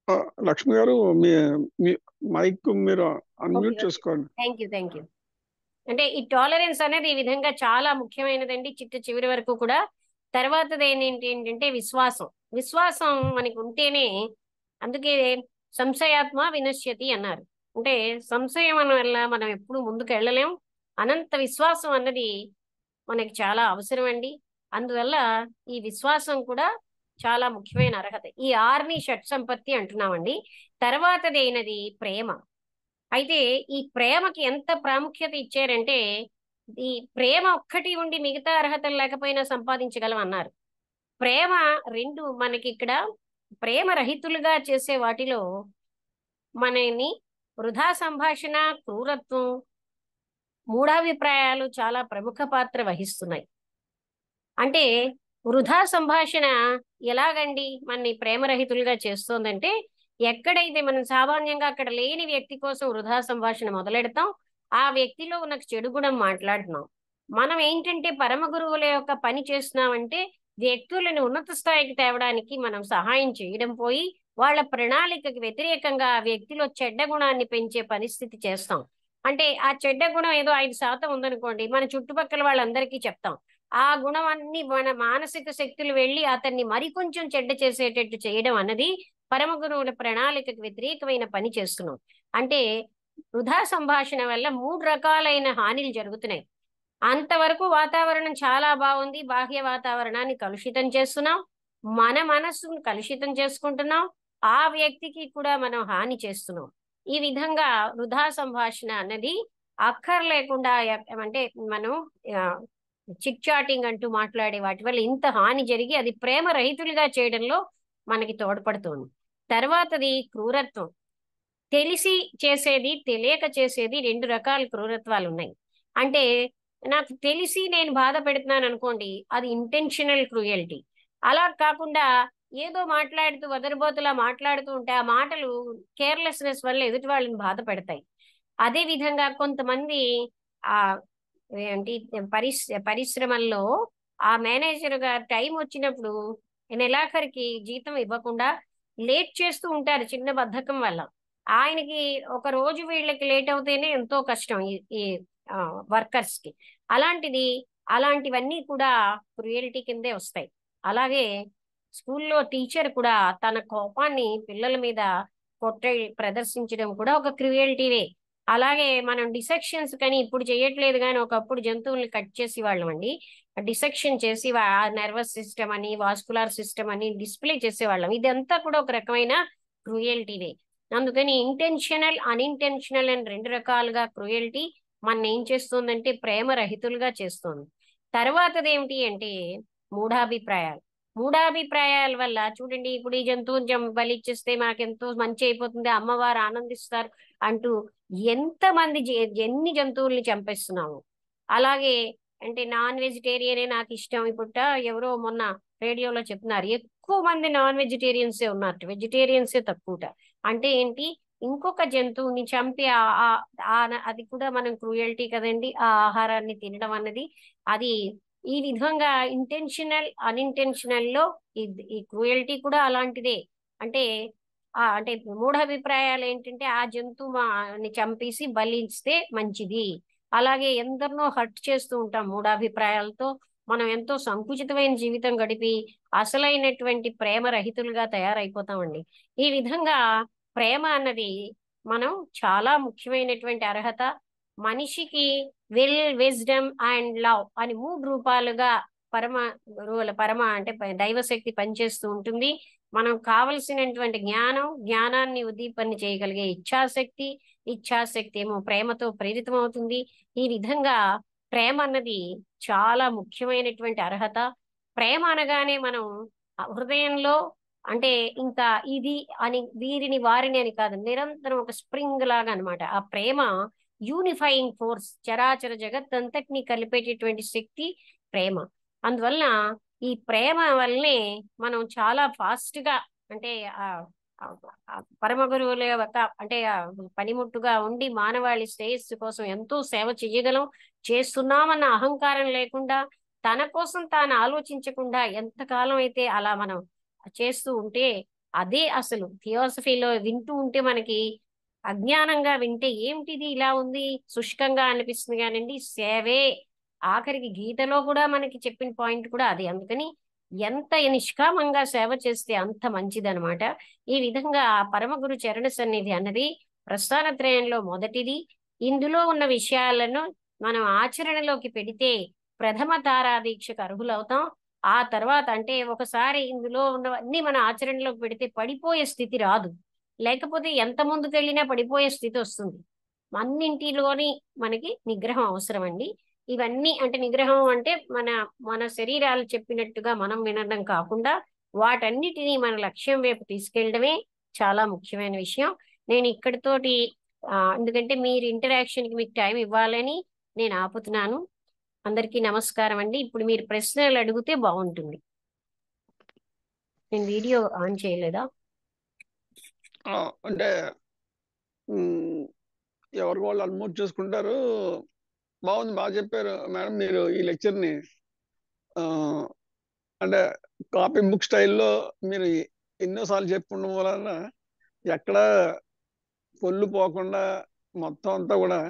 ఆ, లక్ష్మి గారు, మీ మీ మైక్ మీరు ఓకే అన్మ్యూట్ ఓకే. చేసుకోండి. Thank you. అంటే ఈ టాలరెన్స్ అనేది ఈ విధంగా చాలా ముఖ్యమైనదండి, చిట్ట చివరి వరకు కూడా. తర్వాతది ఏంటంటే విశ్వాసం. విశ్వాసం మనకి ఉంటేనే, అందుకే సంశయాత్మ వినశ్యతి అన్నారు. అంటే సంశయం వల్ల మనం ఎప్పుడు ముందుకు వెళ్ళలేం. అనంత విశ్వాసం అన్నది మనకి చాలా అవసరం అండి. అందువల్ల ఈ విశ్వాసం కూడా చాలా ముఖ్యమైన అర్హత. ఈ ఆర్ని షట్ సంపత్తి అంటున్నామండి. తర్వాతదైనది ప్రేమ. అయితే ఈ ప్రేమకి ఎంత ప్రాముఖ్యత ఇచ్చారంటే, ఈ ప్రేమ ఒక్కటి ఉండి మిగతా అర్హతలు లేకపోయినా సంపాదించగలం అన్నారు. ప్రేమ రెండు మనకి ఇక్కడ ప్రేమ రహితులుగా చేసే వాటిలో మనని వృధా సంభాషణ, క్రూరత్వం, మూఢాభిప్రాయాలు చాలా ప్రముఖ పాత్ర వహిస్తున్నాయి. అంటే వృధా సంభాషణ ఎలాగండి మనని ప్రేమరహితులుగా చేస్తోందంటే, ఎక్కడైతే మనం సామాన్యంగా అక్కడ లేని వ్యక్తి కోసం వృధా సంభాషణ మొదలెడతాం, ఆ వ్యక్తిలో ఉన్న చెడు గుణం మాట్లాడుతున్నాం. మనం ఏంటంటే పరమ గురువుల యొక్క పని చేస్తున్నామంటే, వ్యక్తులను ఉన్నత స్థాయికి తేవడానికి మనం సహాయం చేయడం పోయి, వాళ్ళ ప్రణాళికకి వ్యతిరేకంగా ఆ వ్యక్తిలో చెడ్డ గుణాన్ని పెంచే పరిస్థితి చేస్తాం. అంటే ఆ చెడ్డ గుణం ఏదో 5% ఉందనుకోండి, మన చుట్టుపక్కల వాళ్ళందరికీ చెప్తాం. ఆ గుణం అన్ని మన మానసిక శక్తులు వెళ్ళి అతన్ని మరికొంచెం చెడ్డ చేసేటట్టు చేయడం అన్నది పరమ గురువుల ప్రణాళికకు వ్యతిరేకమైన పని చేస్తున్నాం. అంటే వృధా సంభాషణ వల్ల 3 రకాలైన హానిలు జరుగుతున్నాయి. అంతవరకు వాతావరణం చాలా బాగుంది, బాహ్య వాతావరణాన్ని కలుషితం చేస్తున్నాం, మన మనస్సును కలుషితం చేసుకుంటున్నాం, ఆ వ్యక్తికి కూడా మనం హాని చేస్తున్నాం. ఈ విధంగా వృధా సంభాషణ అన్నది అక్కర్లేకుండా అంటే మనం చిట్ చాటింగ్ అంటూ మాట్లాడే వాటి వల్ల ఇంత హాని జరిగి అది ప్రేమ రహితులుగా చేయడంలో మనకి తోడ్పడుతుంది. తర్వాతది క్రూరత్వం. తెలిసి చేసేది, తెలియక చేసేది, 2 రకాల క్రూరత్వాలు ఉన్నాయి. అంటే నాకు తెలిసి నేను బాధ పెడుతున్నాను అనుకోండి, అది ఇంటెన్షనల్ క్రూయల్టీ. అలా కాకుండా ఏదో మాట్లాడుతూ వదరుబోతులా మాట్లాడుతూ ఉంటే ఆ మాటలు కేర్లెస్నెస్ వల్ల ఎదుటి వాళ్ళని బాధ పెడతాయి. అదే విధంగా కొంతమంది ఆ ఏంటి పరిశ్రమల్లో ఆ మేనేజర్ గా టైం వచ్చినప్పుడు నెలాఖరికి జీతం ఇవ్వకుండా లేట్ చేస్తూ ఉంటారు చిన్న బద్ధకం వల్ల. ఆయనకి ఒక రోజు వీళ్ళకి లేట్ అవుతేనే ఎంతో కష్టం ఈ ఈ వర్కర్స్ కి. అలాంటిది అలాంటివన్నీ కూడా క్రుయల్టీ కిందే వస్తాయి. అలాగే స్కూల్లో టీచర్ కూడా తన కోపాన్ని పిల్లల మీద కొట్టే ప్రదర్శించడం కూడా ఒక క్రుయల్టీనే. అలాగే మనం డిసెక్షన్స్ కానీ ఇప్పుడు చేయట్లేదు, కానీ ఒకప్పుడు జంతువుల్ని కట్ చేసి వాళ్ళం అండి. డిసెక్షన్ చేసి నర్వస్ సిస్టమ్ అని, వాస్కులార్ సిస్టమ్ అని డిస్ప్లే చేసేవాళ్ళం. ఇదంతా కూడా ఒక రకమైన క్రూయల్టీనే. అందుకని ఇంటెన్షనల్, అన్ఇంటెన్షనల్ అని 2 రకాలుగా క్రూయల్టీ మన ఏం చేస్తుందంటే ప్రేమ రహితులుగా చేస్తుంది. తర్వాతది ఏమిటి అంటే మూఢాభిప్రాయాలు. మూఢాభిప్రాయాల వల్ల చూడండి, ఇప్పుడు ఈ జంతువుని బలిచ్చేస్తే మాకెంతో మంచి అయిపోతుంది, అమ్మవారు ఆనందిస్తారు అంటూ ఎంతమంది ఎన్ని జంతువుల్ని చంపేస్తున్నాము. అలాగే అంటే నాన్ వెజిటేరియనే నాకు ఇష్టం. ఇప్పుడు ఎవరో మొన్న రేడియోలో చెప్తున్నారు, ఎక్కువ మంది నాన్ వెజిటేరియన్సే ఉన్నారు, వెజిటేరియన్సే తక్కువట. అంటే ఏంటి, ఇంకొక జంతువుని చంపి అది కూడా మనం క్రూయల్టీ కదండి, ఆ ఆహారాన్ని తినడం అన్నది. అది ఈ విధంగా ఇంటెన్షనల్, అన్ఇంటెన్షనల్ లో ఈ క్రూయల్టీ కూడా అలాంటిదే. అంటే అంటే మూఢాభిప్రాయాలు ఏంటంటే ఆ జంతువుని చంపేసి బలిస్తే మంచిది. అలాగే ఎందరినో హర్ట్ చేస్తూ ఉంటాం మూఢాభిప్రాయాలతో. మనం ఎంతో సంకుచితమైన జీవితం గడిపి అసలైనటువంటి ప్రేమ రహితులుగా తయారైపోతామండి. ఈ విధంగా ప్రేమ అన్నది మనం చాలా ముఖ్యమైనటువంటి అర్హత. మనిషికి విల్, విజ్డమ్ అండ్ లవ్ అని 3 రూపాలుగా పరమ గురువుల అంటే దైవశక్తి పనిచేస్తూ ఉంటుంది. మనం కావలసినటువంటి జ్ఞానాన్ని ఉద్దీపన చేయగలిగే ఇచ్ఛాశక్తి, ఇచ్ఛాశక్తి ఏమో ప్రేమతో ప్రేరితమవుతుంది. ఈ విధంగా ప్రేమ అన్నది చాలా ముఖ్యమైనటువంటి అర్హత. ప్రేమ అనగానే మనం హృదయంలో అంటే ఇంకా ఇది అని వీరిని వారిని అని కాదు, నిరంతరం ఒక స్ప్రింగ్ లాగా అన్నమాట. ఆ ప్రేమ యూనిఫైయింగ్ ఫోర్స్, చరాచర జగత్తంతటిని కలిపేటటువంటి శక్తి ప్రేమ. అందువలన ఈ ప్రేమ వల్లనే మనం చాలా ఫాస్ట్ గా అంటే ఆ ఆ- ఆ పరమ గురువుల యొక్క అంటే పనిముట్టుగా ఉండి మానవాళి శ్రేయస్సు కోసం ఎంతో సేవ చేయగలం. చేస్తున్నామన్న అహంకారం లేకుండా, తన కోసం తాను ఆలోచించకుండా ఎంతకాలం అయితే అలా మనం చేస్తూ ఉంటే అదే అసలు థియోసఫీలో వింటూ ఉంటే మనకి అజ్ఞానంగా వింటే ఏమిటిది ఇలా ఉంది శుష్కంగా అనిపిస్తుంది కానివ్వండి, సేవే ఆఖరికి గీతలో కూడా మనకి చెప్పిన పాయింట్ కూడా అదే. అందుకని ఎంత నిష్కామంగా సేవ చేస్తే అంత మంచిదనమాట. ఈ విధంగా ఆ పరమ గురు చరణ సన్నిధి అన్నది ప్రస్థానత్రయంలో మొదటిది. ఇందులో ఉన్న విషయాలను మనం ఆచరణలోకి పెడితే ప్రథమ తారాదీక్షకు అర్హులవుతాం. ఆ తర్వాత అంటే ఒకసారి ఇందులో ఉన్నవన్నీ మన ఆచరణలోకి పెడితే పడిపోయే స్థితి రాదు. లేకపోతే ఎంత ముందుకెళ్ళినా పడిపోయే స్థితి వస్తుంది. అన్నింటిలోని మనకి నిగ్రహం అవసరం అండి. ఇవన్నీ అంటే నిగ్రహం అంటే మన మన శరీరాలు చెప్పినట్టుగా మనం వినడం కాకుండా వాటన్నిటినీ మన లక్ష్యం వైపు తీసుకెళ్ళడమే చాలా ముఖ్యమైన విషయం. నేను ఇక్కడితోటి ఎందుకంటే మీరు ఇంటరాక్షన్కి మీకు టైం ఇవ్వాలని నేను ఆపుతున్నాను. అందరికీ నమస్కారం అండి. ఇప్పుడు మీరు ప్రశ్నలు అడిగితే బాగుంటుంది. నేను వీడియో ఆన్ చేయలేదా? అంటే ఎవరికి వాళ్ళు అన్మ్యూట్ చేసుకుంటారు. బాగుంది, బాగా చెప్పారు మేడం. మీరు ఈ లెక్చర్ని అంటే కాపీ బుక్ స్టైల్లో మీరు ఎన్నోసార్లు చెప్పుకోవడం వలన ఎక్కడ పొల్లు పోకుండా మొత్తం అంతా కూడా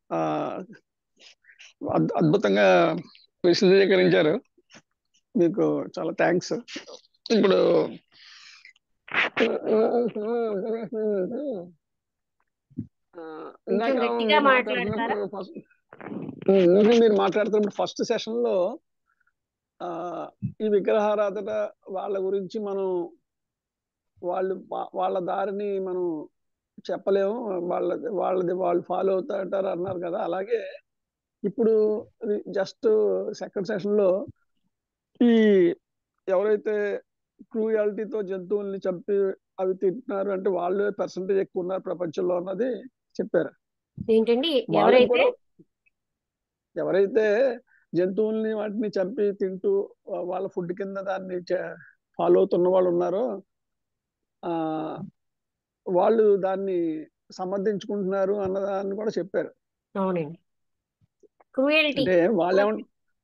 ఆ అద్భుతంగా విశదీకరించారు. మీకు చాలా థ్యాంక్స్. ఇప్పుడు కొంచెం ఇందాక గట్టిగా మీరు మాట్లాడతారా? మాట్లాడుతున్నప్పుడు ఫస్ట్ సెషన్ లో ఆ ఈ విగ్రహారాధన వాళ్ళ గురించి మనం వాళ్ళ దారిని మనం చెప్పలేము, వాళ్ళది వాళ్ళు ఫాలో అవుతాంటారు అన్నారు కదా. అలాగే ఇప్పుడు జస్ట్ సెకండ్ సెషన్ లో ఈ ఎవరైతే క్రూయాలిటీతో జంతువుల్ని చంపి అవి తింటున్నారు అంటే వాళ్ళు పర్సంటేజ్ ఎక్కువ ఉన్నారు ప్రపంచంలో అన్నది చెప్పారు. ఏంటండి వాళ్ళకి ఎవరైతే కూడా ఎవరైతే జంతువుల్ని వాటిని చంపి తింటూ వాళ్ళ ఫుడ్ కింద దాన్ని ఫాలో అవుతున్న వాళ్ళు ఉన్నారో ఆ వాళ్ళు దాన్ని సమర్థించుకుంటున్నారు అన్నదాన్ని కూడా చెప్పారు. అవునండి, క్రూయల్టీ. అంటే వాళ్ళేమో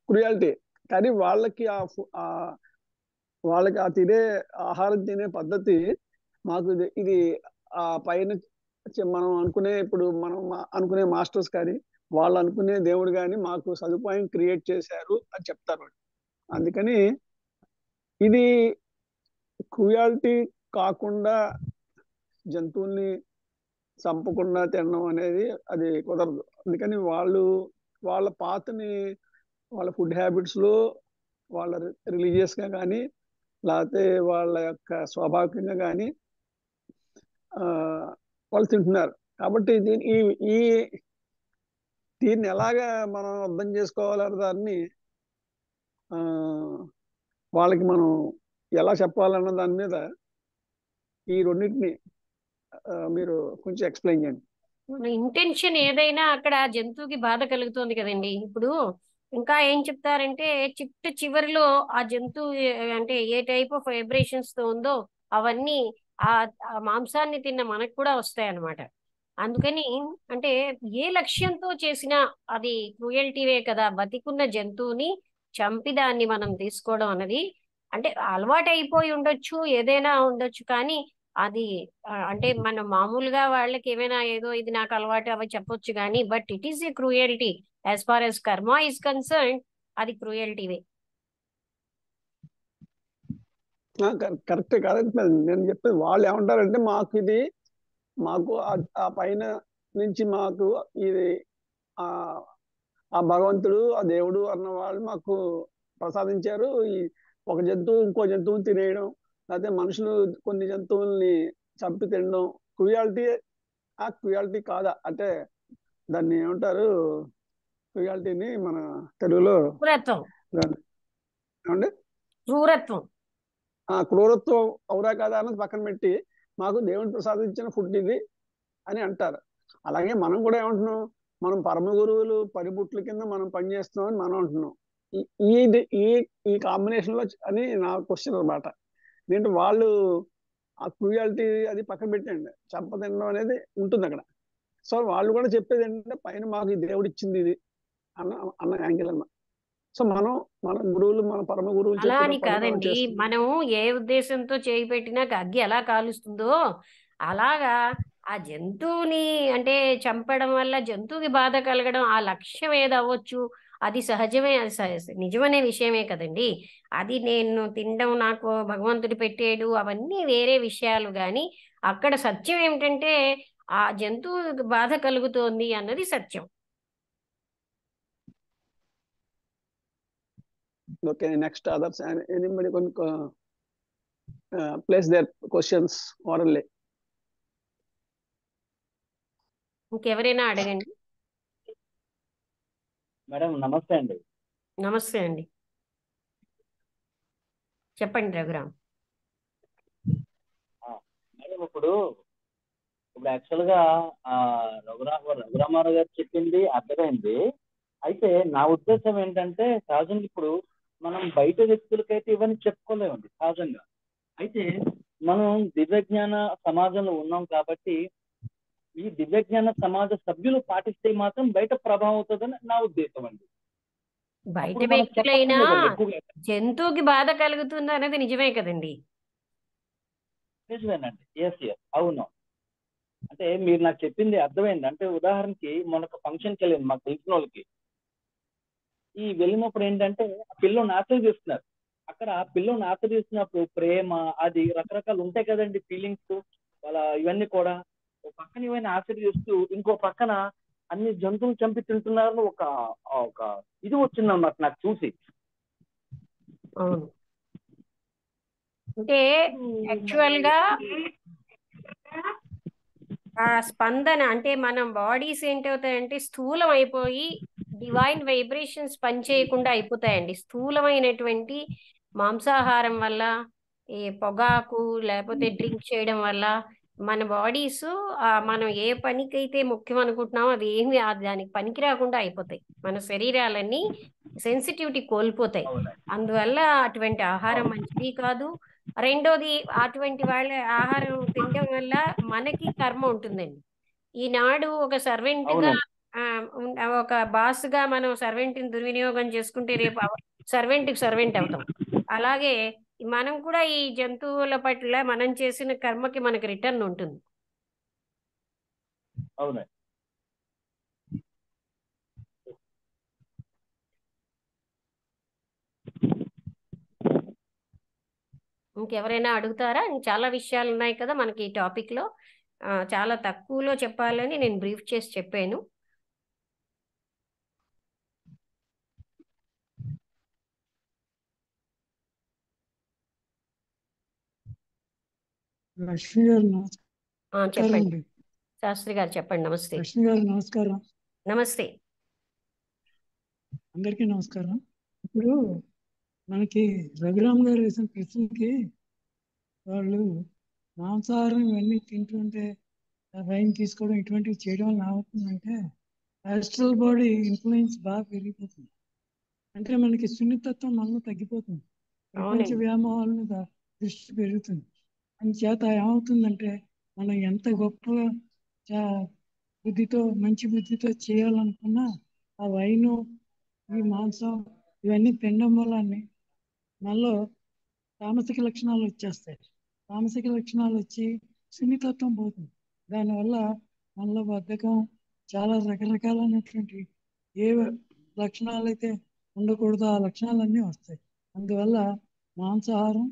క్రూయాలిటీ, కానీ వాళ్ళకి ఆ తినే ఆహారం తినే పద్ధతి మాకు ఇది ఆ పైన మనం అనుకునే ఇప్పుడు మనం అనుకునే మాస్టర్స్ కానీ వాళ్ళు అనుకునే దేవుడు కానీ మాకు సదుపాయం క్రియేట్ చేశారు అని చెప్తారు. అందుకని ఇది క్రూయాలిటీ కాకుండా జంతువుల్ని చంపకుండా తినడం అనేది అది కుదరదు. అందుకని వాళ్ళ పాతని వాళ్ళ ఫుడ్ హ్యాబిట్స్ లో వాళ్ళ రిలీజియస్ గా కానీ లేకపోతే వాళ్ళ యొక్క స్వాభావికంగా కానీ ఆ వాళ్ళు తింటున్నారు. కాబట్టి ఈ దీన్ని ఎలాగా మనం అర్థం చేసుకోవాలన్న దాన్ని ఆ వాళ్ళకి మనం ఎలా చెప్పాలన్న దాని మీద ఈ రెండింటిని మీరు కొంచెం ఎక్స్ప్లెయిన్ చేయండి. మన ఇంటెన్షన్ ఏదైనా అక్కడ జంతువుకి బాధ కలుగుతుంది కదండి. ఇప్పుడు ఇంకా ఏం చెప్తారంటే చిట్ట చివరిలో ఆ జంతువు అంటే ఏ టైప్ ఆఫ్ వైబ్రేషన్స్ తో ఉందో అవన్నీ ఆ ఆ మాంసాన్ని తిన్న మనకు కూడా వస్తాయి అన్నమాట. అందుకని అంటే ఏ లక్ష్యంతో చేసినా అది క్రూయల్టీవే కదా. బతికున్న జంతువుని చంపి దాన్ని మనం తీసుకోవడం అన్నది అంటే అలవాటు అయిపోయి ఉండొచ్చు, ఏదైనా ఉండొచ్చు, కానీ అది అంటే మనం మామూలుగా వాళ్ళకి ఏమైనా ఏదో ఇది నాకు అలవాటు అవి చెప్పొచ్చు కానీ but it is a cruelty. As far as karma is concern అది క్రూయల్టీవే. కరెక్టే కాదంటే నేను చెప్పేది వాళ్ళు ఏమంటారంటే మాకు ఆ పైన నుంచి మాకు ఇది ఆ ఆ భగవంతుడు ఆ దేవుడు అన్న వాళ్ళు మాకు ప్రసాదించారు. ఈ ఒక జంతువు ఇంకో జంతువుని తినేయడం లేకపోతే మనుషులు కొన్ని జంతువుల్ని చంపి తినడం క్రూయాలిటీ. ఆ క్రూయాలిటీ కాదా అంటే దాన్ని ఏమంటారు? క్రూయాలిటీని మన తెలుగులో క్రూరత్వం. దాన్ని ఏమండి? క్రూరత్వం. ఆ క్రూరత్వం అవునా కాదా అన్నది పక్కన పెట్టి మాకు దేవుని ప్రసాదించిన ఫుడ్ ఇది అని అంటారు. అలాగే మనం కూడా ఏమంటున్నాం? మనం పరమ గురువులు పనిముట్ల కింద మనం పనిచేస్తున్నాం అని మనం అంటున్నాం. ఈ ఈ ఈ ఈ కాంబినేషన్ లో అని నా క్వశ్చన్ అనమాట. ఏంటంటే వాళ్ళు ఆ క్రూయాలిటీ అది పక్కన పెట్టండి, చంపతినడం అనేది ఉంటుంది అక్కడ. సో వాళ్ళు కూడా చెప్పేది ఏంటంటే పైన మాకు ఈ దేవుడు ఇచ్చింది ఇది అన్న అన్న యాంగిల్ అన్న. సో మనం మన గురువులు, మన పరమ గురువులు అలా చెప్పిన అని పని మనం కాదండి, చేస్తున్నాం. మనం ఏ ఉద్దేశంతో చేయి పెట్టినా అగ్గి ఎలా కాలుస్తుందో అలాగా ఆ జంతువుని అంటే చంపడం వల్ల జంతువుకి బాధ కలగడం ఆ లక్ష్యం ఏది అవ్వచ్చు, అది సహజమే, అది నిజమనే విషయమే కదండి. అది నేను తినడం నాకు భగవంతుడు పెట్టాడు అవన్నీ వేరే విషయాలు, కానీ అక్కడ సత్యం ఏమిటంటే ఆ జంతువుకి బాధ కలుగుతోంది అన్నది సత్యం. ఓకే, నెక్స్ట్ అదర్స్ ఎనిబడి కొన్ని ప్లేస్ దేర్ క్వశ్చన్స్ ఓరల్లీ. ఇంకెవరైనా అడగండి. మేడం నమస్తే అండి. నమస్తే అండి, చెప్పండి రఘురామ్. మేడం ఇప్పుడు యాక్చువల్గా రఘురామారావు గారు చెప్పింది అర్థమైంది. అయితే నా ఉద్దేశం ఏంటంటే సహజంగా ఇప్పుడు మనం బయట వ్యక్తులకైతే ఇవన్నీ చెప్పుకోలేమండి సహజంగా. అయితే మనం దివ్యజ్ఞాన సమాజంలో ఉన్నాం కాబట్టి ఈ దివ్యజ్ఞాన సమాజ సభ్యులు పాటిస్తే మాత్రం బయట ప్రభావం అవుతుందని నా ఉద్దేశం అండి. బయట అప్పుడు మనం వ్యక్తులైనా చెప్పక్కర్లేదండి ఎక్కువగా. జంతువుకి బాధ కలుగుతుంది అనేది నిజమే కదండి. నిజమేనండి. ఎస్ అవును. అంటే మీరు నాకు చెప్పింది అర్థమైంది. అంటే ఉదాహరణకి మనకు ఫంక్షన్కి వెళ్ళింది మాకు తెలిసిన వాళ్ళకి. ఈ వెళ్ళినప్పుడు ఏంటంటే ఆ పిల్లని ఆశీర్వదిస్తున్నారు. అక్కడ ఆ పిల్లని ఆశీర్వదిస్తున్నప్పుడు ప్రేమ అది రకరకాలు ఉంటాయి కదండి ఫీలింగ్స్ వాళ్ళ ఇవన్నీ కూడా. ఒక పక్కన ఇవన్నీ ఆశీర్వదిస్తూ ఇంకో పక్కన అన్ని జంతువులు చంపి తింటున్నారు. ఒక ఇది వచ్చిందన్నమాట నాకు చూసి. అవును, అంటే యాక్చువల్ గా ఆ స్పందన అంటే మనం బాడీస్ ఏంటవుతాయంటే స్థూలం అయిపోయి డివైన్ వైబ్రేషన్స్ పనిచేయకుండా అయిపోతాయండి. స్థూలమైనటువంటి మాంసాహారం వల్ల, ఈ పొగాకు లేకపోతే డ్రింక్ చేయడం వల్ల మన బాడీస్ మనం ఏ పనికైతే ముఖ్యం అనుకుంటున్నామో అది ఏమి దానికి పనికి రాకుండా అయిపోతాయి. మన శరీరాలన్నీ సెన్సిటివిటీ కోల్పోతాయి. అవునండి. అందువల్ల అటువంటి ఆహారం అవును. మంచిది కాదు. రెండోది, అటువంటి వాళ్ళ ఆహారం తినడం వల్ల మనకి కర్మ ఉంటుందండి. ఈనాడు ఒక సర్వెంట్ గా అవునండి. ఒక బాస్ గా మనం సర్వెంట్ ని దుర్వినియోగం చేసుకుంటే రేపు సర్వెంట్ సర్వెంట్ అవుతాం. అలాగే మనం కూడా ఈ జంతువుల పట్ల మనం చేసిన కర్మకి మనకి రిటర్న్ ఉంటుంది. అవునండి. ఇంకెవరైనా అడుగుతారా? చాలా విషయాలు ఉన్నాయి కదా మనకి ఈ టాపిక్ లో. చాలా తక్కువలో చెప్పాలని నేను బ్రీఫ్ చేసి చెప్పాను. లక్ష్మి గారు చెప్పండి నమస్కారం అండి. శాస్త్రి గారు చెప్పండి. నమస్తే. లక్ష్మి గారు నమస్కారం. నమస్తే. అందరికీ నమస్కారం. ఇప్పుడు మనకి రఘురామ్ గారు వేసిన ప్రశ్నకి వాళ్ళు మాంసాహారం ఇవన్నీ తింటుంటే వైన్ తీసుకోవడం ఇటువంటివి చేయడం వల్ల ఏమవుతుందంటే యాస్ట్రల్ బాడీ ఇన్ఫ్లుయెన్స్ బాగా పెరిగిపోతుంది. అంటే మనకి సున్నితత్వం మనలో తగ్గిపోతుంది. ప్రపంచ అవునండి. వ్యామోహాల మీద దృష్టి పెరుగుతుంది. అందుచేత ఏమవుతుందంటే మనం ఎంత గొప్పగా బుద్ధితో మంచి బుద్ధితో చేయాలనుకున్నా ఆ వైను ఈ మాంసం ఇవన్నీ తినడం వల్ల మనలో తామసిక లక్షణాలు వచ్చేస్తాయి. తామసిక లక్షణాలు వచ్చి సున్నితత్వం పోతుంది. దానివల్ల మనలో బద్ధకం చాలా రకరకాలైనటువంటి ఏ లక్షణాలు అయితే ఉండకూడదో ఆ లక్షణాలన్నీ వస్తాయి. అందువల్ల మాంసాహారం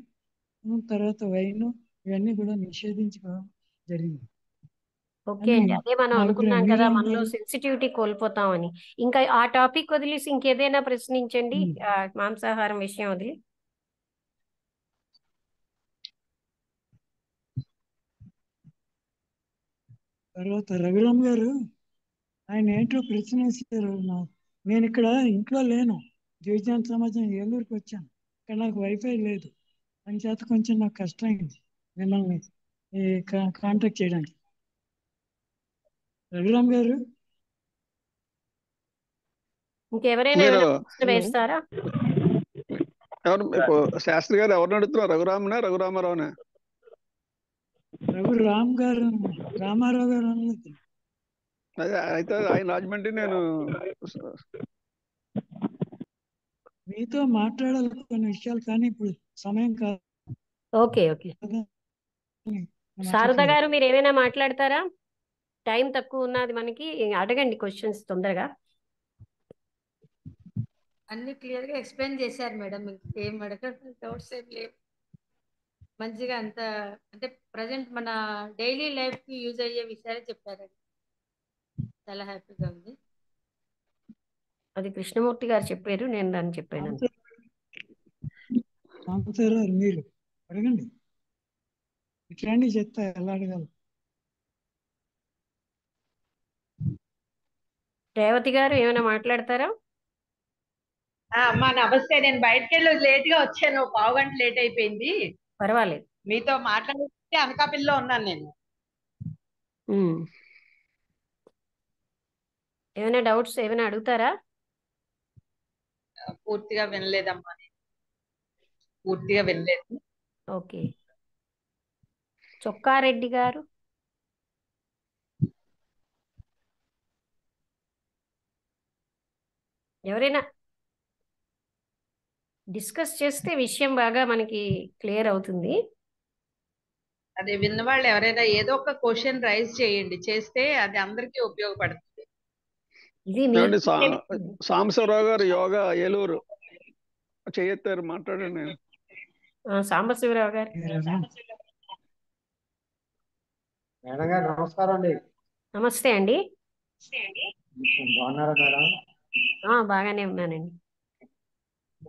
తర్వాత వైన్ ఇవన్నీ కూడా నిషేధించుకోవడం జరిగింది. ఓకే అండి, అదే మనం నా అభిప్రాయం. అనుకున్నాం కదా మనలో మీరేమంటారు? సెన్సిటివిటీ కోల్పోతామని. ఇంకా ఆ టాపిక్ వదిలేసి ఇంకేదైనా ప్రశ్నించండి, మాంసాహారం విషయం వదిలి. తర్వాత రఘురామ్ గారు ఆయన ఏంటో ప్రశ్న వేసారు. నేను ఇక్కడ ఇంట్లో లేను, దివ్యజ్ఞాన సమాజం ఏలూరుకి వచ్చాను. ఇక్కడ నాకు వైఫై లేదు. అందుచేత కొంచెం నాకు కష్టమైంది మిమ్మల్ని కాంటాక్ట్ చేయడానికి. రఘురామ్ గారు ఇంకెవరైనా మీరు ఏమైనా ప్రశ్న వేస్తారా? ఎవరు ఇప్పుడు శాస్త్రి గారు ఎవరిని అడుగుతున్నారు? రఘురామరావునా? రఘురామ్ గారు, రామారావు గారు అనలేదు. అదే అయితే ఆయన రాజమండ్రి, నేను మీతో మాట్లాడాలి కొన్ని విషయాలు, కానీ ఇప్పుడు సమయం కాదు. Okay okay. శారద గారు మీరు ఏమైనా మాట్లాడతారా? టైం తక్కువ ఉన్నది మనకి, అడగండి క్వశ్చన్స్ తొందరగా. అన్ని క్లియర్ గా ఎక్స్ప్లెయిన్ చేశారు మేడం. ఏం అడగ డౌట్స్ ఏం లేవు. మంచిగా అంత అంటే ప్రజెంట్ మన డైలీ లైఫ్ కి యూజ్ అయ్యే విషయాలు చెప్పారండి. చాలా హ్యాపీగా ఉంది. అది కృష్ణమూర్తి గారు చెప్పారు, నేను దాన్ని చెప్పాను. మీరు అడగండి, ఇట్లాంటి చెప్తా ఎలా అడగాలి. రేవతి గారు ఏమైనా మాట్లాడతారా? అమ్మా నమస్తే. నేను బయటకు వెళ్ళి లేట్ గా వచ్చాను, పావు గంట లేట్ అయిపోయింది. పర్వాలేదు. మీతో మాట్లాడితే అనకాపల్లిలో ఉన్నాను నేను. ఏమైనా డౌట్స్ ఏమైనా అడుగుతారా? పూర్తిగా వినలేదమ్మా, పూర్తిగా వినలేదు. ఓకే. చొక్కారెడ్డి గారు ఎవరైనా డిస్కస్ చేస్తే విషయం బాగా మనకి క్లియర్ అవుతుంది. అదే విన్న వాళ్ళు ఎవరైనా ఏదో ఒక క్వశ్చన్ రైజ్ చేయండి, చేస్తే అది అందరికీ ఉపయోగపడుతుంది. ఇది సాంబశివరావు గారు యోగా ఏలూరు చేయెత్తారు, మాట్లాడండి. సాంబశివరావు గారు. మేడం గారు నమస్కారం అండి. నమస్తే అండి. బాగున్నారా మేడం? బాగానే ఉన్నానండి.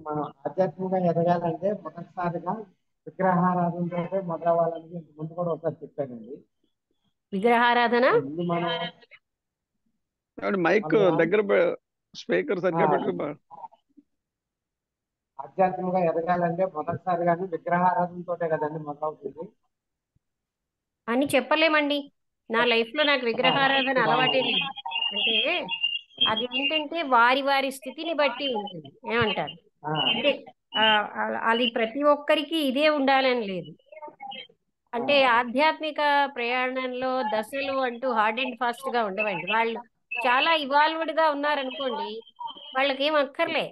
మనం ఆధ్యాత్మికంగా ఎదగాలంటే మొదటిసారిగా విగ్రహారాధనతో మొదలవ్వాలని ముందు కూడా ఒకసారి చెప్పానండి. విగ్రహారాధన ముందు మనం మైక్ దగ్గర స్పీకర్ సరిగ్గా పెట్టుకో. ఆధ్యాత్మికంగా ఎదగాలంటే మొదటిసారిగానే విగ్రహారాధనతోటే కదండి మొదలవుతుంది అని చెప్పలేమండి. నా లైఫ్ లో నాకు విగ్రహారాధన అలవాటే లేదు. అంటే అది ఏంటంటే వారి వారి స్థితిని బట్టి ఉంటుంది. ఏమంటారు అంటే అది ప్రతి ఒక్కరికి ఇదే ఉండాలని లేదు. అంటే ఆధ్యాత్మిక ప్రయాణంలో దశలు అంటూ హార్డ్ అండ్ ఫాస్ట్ గా ఉండవండి. వాళ్ళు చాలా ఇవాల్వ్డ్ గా ఉన్నారనుకోండి, వాళ్ళకి ఏం అక్కర్లే.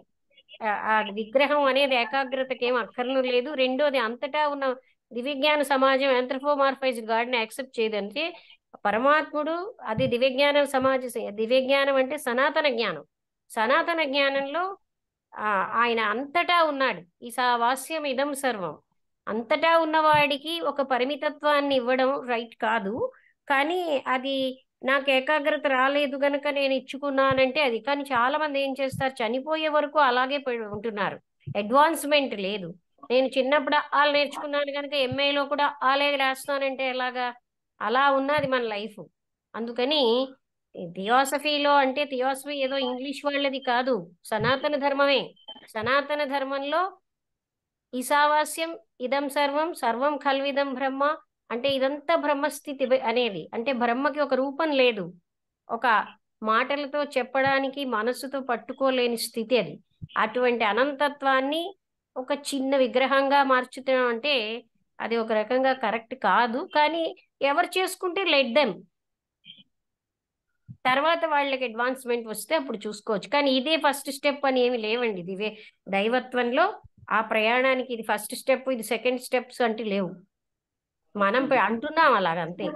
ఆ విగ్రహం అనేది ఏకాగ్రతకి ఏం అక్కర్లు లేదు. రెండోది, అంతటా ఉన్న దివ్యజ్ఞాన సమాజం ఆంథ్రోపోమార్ఫైజ్డ్ గాడ్ ని యాక్సెప్ట్ చేయదంటే పరమాత్ముడు అది దివ్యజ్ఞానం దివ్యజ్ఞానం అంటే సనాతన జ్ఞానం. సనాతన జ్ఞానంలో ఆయన అంతటా ఉన్నాడు. ఈశావాస్యం ఇదం సర్వం. అంతటా ఉన్నవాడికి ఒక పరిమితత్వాన్ని ఇవ్వడం రైట్ కాదు. కానీ అది నాకు ఏకాగ్రత రాలేదు గనక నేను ఇచ్చుకున్నానంటే అది. కానీ చాలా మంది ఏం చేస్తారు, చనిపోయే వరకు అలాగే ఉంటున్నారు. అడ్వాన్స్మెంట్ లేదు. నేను చిన్నప్పుడు ఆలు నేర్చుకున్నాను కనుక ఎంఏలో కూడా ఆలే రాస్తానంటే ఎలాగా? అలా ఉన్నది మన లైఫ్. అందుకని థియోసఫీలో అంటే థియోసఫీ ఏదో ఇంగ్లీష్ వాళ్ళది కాదు, సనాతన ధర్మమే. సనాతన ధర్మంలో ఈశావాస్యం ఇదం సర్వం సర్వం ఖల్విదం బ్రహ్మ అంటే ఇదంతా బ్రహ్మస్థితి అనేది. అంటే బ్రహ్మకి ఒక రూపం లేదు, ఒక మాటలతో చెప్పడానికి మనసుతో పట్టుకోలేని స్థితి అది. అటువంటి అనంతత్వాన్ని ఒక చిన్న విగ్రహంగా మార్చుతున్నాం అంటే అది ఒక రకంగా కరెక్ట్ కాదు. కానీ ఎవరు చేసుకుంటే లెట్ దెమ్, తర్వాత వాళ్ళకి అడ్వాన్స్మెంట్ వస్తే అప్పుడు చూసుకోవచ్చు. కానీ ఇదే ఫస్ట్ స్టెప్ అని ఏమి లేవండి. ఇదే దైవత్వంలో ఆ ప్రయాణానికి ఇది ఫస్ట్ స్టెప్, ఇది సెకండ్ స్టెప్స్ అంటే లేవు. మనం అంటున్నాం అలాగంతే.